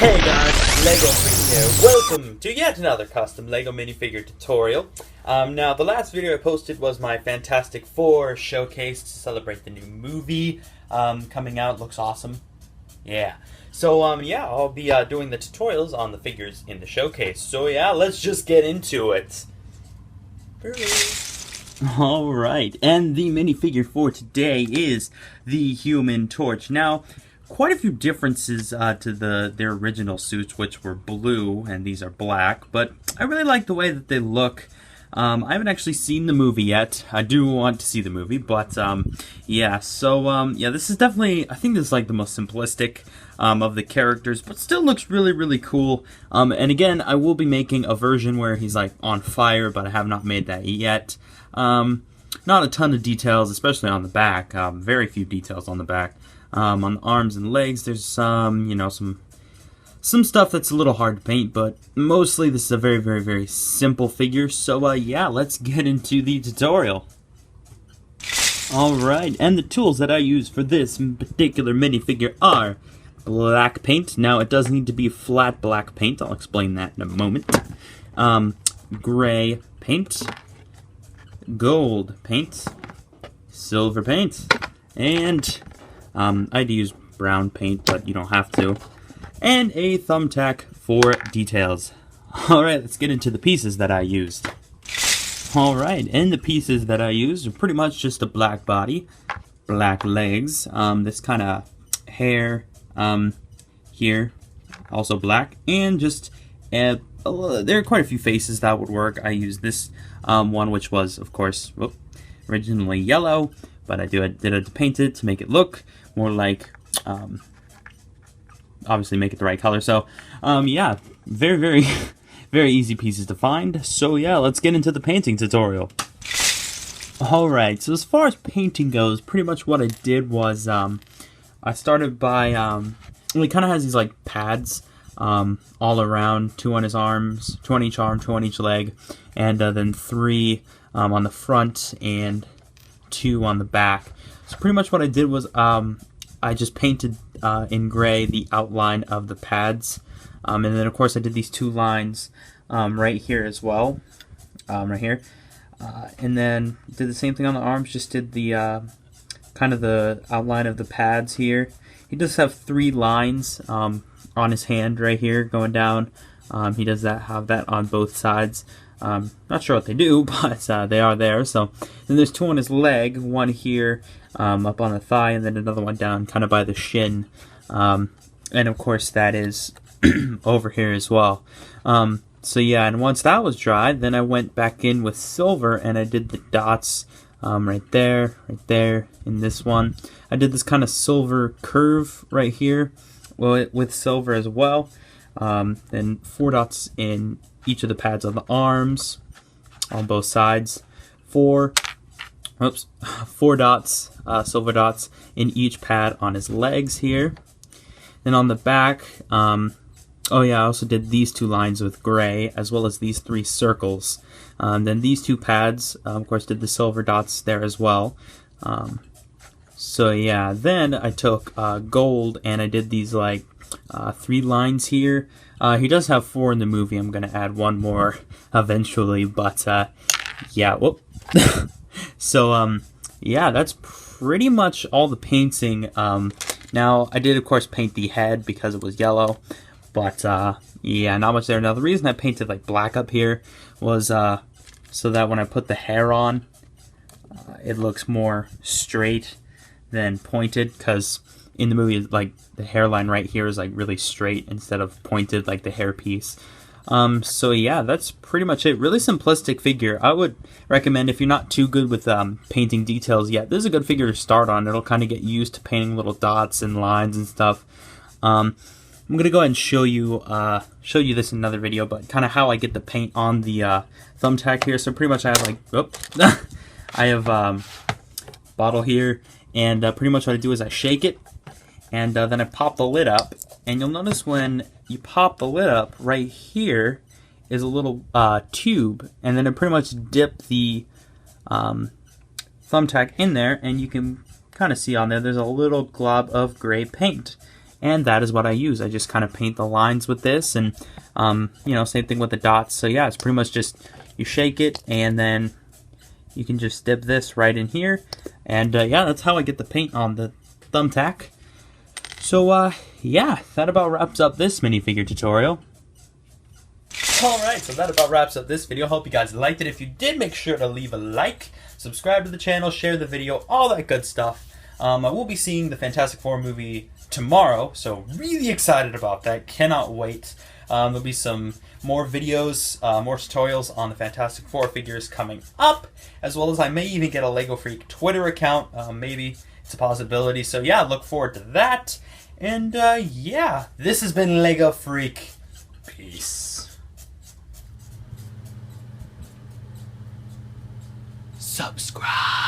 Hey guys, Lego Free here. Welcome to yet another custom Lego minifigure tutorial. Now the last video I posted was my Fantastic Four showcase to celebrate the new movie coming out. Looks awesome. Yeah. So yeah, I'll be doing the tutorials on the figures in the showcase. So yeah, let's just get into it. Alright, and the minifigure for today is the Human Torch. Now, quite a few differences to their original suits, which were blue, and these are black, but I really like the way that they look. I haven't actually seen the movie yet. I do want to see the movie, but yeah, so yeah, this is definitely, I think this is like the most simplistic of the characters, but still looks really, really cool. And again, I will be making a version where he's like on fire, but I have not made that yet. Not a ton of details, especially on the back. Very few details on the back. On the arms and legs, there's some, you know, some stuff that's a little hard to paint, but mostly this is a very, very, very simple figure. So yeah, let's get into the tutorial. Alright, and the tools that I use for this particular minifigure are black paint. Now, it does need to be flat black paint. I'll explain that in a moment. Gray paint, gold paint, silver paint, and I'd use brown paint, but you don't have to. And a thumbtack for details. Alright, let's get into the pieces that I used. Alright, and the pieces that I used are pretty much just a black body, black legs, this kind of hair here, also black, and just there are quite a few faces that would work. I used this one, which was, of course, originally yellow, but I did it to paint it to make it look more like, obviously make it the right color. So, yeah, very, very, very easy pieces to find. So yeah, let's get into the painting tutorial. Alright, so as far as painting goes, pretty much what I did was, I started by, he kind of has these like pads, all around, 2 on his arms, 2 on each arm, 2 on each leg, and then 3 on the front and 2 on the back. So pretty much what I did was I just painted in gray the outline of the pads, and then of course I did these 2 lines right here as well, right here, and then did the same thing on the arms. Just did the kind of the outline of the pads here. He does have 3 lines on his hand right here going down. He does have that on both sides. Not sure what they do, but they are there. So then there's 2 on his leg, 1 here up on the thigh, and then another one down kind of by the shin. And of course that is over here as well. So yeah, and once that was dry, then I went back in with silver and I did the dots right there, in this one. I did this kind of silver curve right here with silver as well. Then 4 dots in each of the pads on the arms on both sides. 4 dots, silver dots in each pad on his legs here. Then on the back, oh yeah, I also did these 2 lines with gray, as well as these 3 circles. Then these 2 pads, of course, did the silver dots there as well. So yeah, then I took gold and I did these like 3 lines here. He does have 4 in the movie. I'm going to add 1 more eventually, but yeah, whoop. So yeah, that's pretty much all the painting. Now, I did, of course, paint the head because it was yellow, but yeah, not much there. Now, the reason I painted like black up here was so that when I put the hair on, it looks more straight than pointed, because in the movie, like, the hairline right here is like really straight instead of pointed like the hairpiece. So yeah, that's pretty much it. Really simplistic figure. I would recommend, if you're not too good with painting details yet, this is a good figure to start on. It'll kind of get used to painting little dots and lines and stuff. I'm gonna go ahead and show you this in another video, but kind of how I get the paint on the thumbtack here. So pretty much I have like, I have bottle here, and pretty much what I do is I shake it, and then I pop the lid up, and you'll notice when you pop the lid up, right here is a little tube, and then I pretty much dip the thumbtack in there, and you can kind of see on there, there's a little glob of gray paint. and that is what I use. I just kind of paint the lines with this, and you know, same thing with the dots. So yeah, it's pretty much just you shake it, and then you can just dip this right in here, and yeah, that's how I get the paint on the thumbtack. So yeah, that about wraps up this minifigure tutorial. Alright, so that about wraps up this video. Hope you guys liked it. If you did, make sure to leave a like, subscribe to the channel, share the video, all that good stuff. I will be seeing the Fantastic Four movie tomorrow, so really excited about that. Cannot wait. There'll be some more videos, more tutorials on the Fantastic Four figures coming up, as well as I may even get a Lego Freak Twitter account. Maybe it's a possibility. So yeah, look forward to that. And yeah, this has been Lego Freak. Peace. Subscribe.